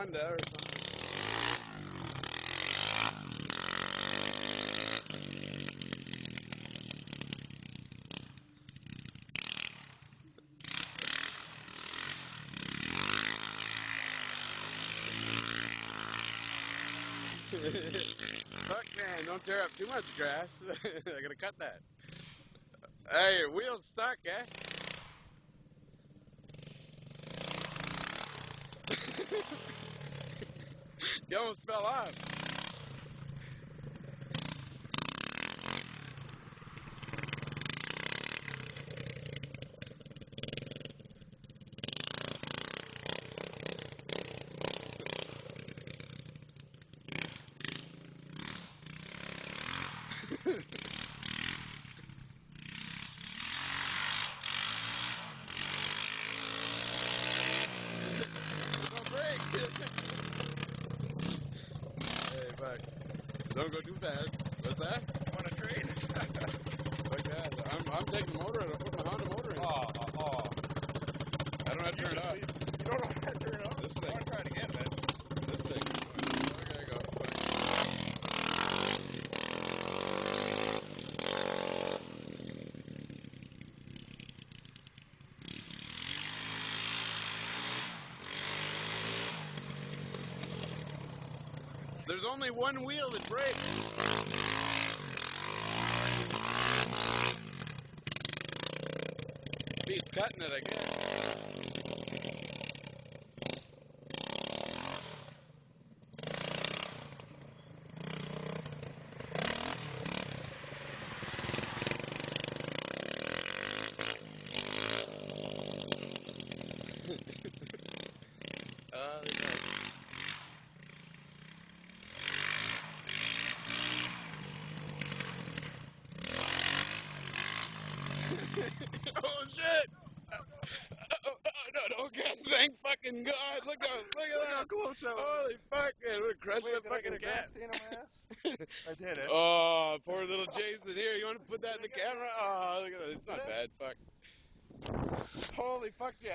Honda or something. Fuck man, don't tear up too much grass. I gotta cut that. Hey, your wheel's stuck, eh? You almost fell off. Don't break. Hey, fuck. Don't go too fast. What's that? Want to trade? Fuck that. I'm taking the motor out. I'll put my Honda motor in. Oh. I don't have to turn it off. You don't know how to turn it off? This I thing. want to try it again, man. This thing. Okay, go. Fuck. There's only one wheel that breaks. He's cutting it, I guess. Oh shit! No, okay. Thank fucking God! Look at that! close that was. Holy fuck, man! Would have crushed that Wait, did I get fucking a grass cat. stain on my ass? I did it. Oh, poor little Jason. Here, you want to put that in the camera? Oh, look at that. It's not bad. Fuck. Holy fuck, yeah.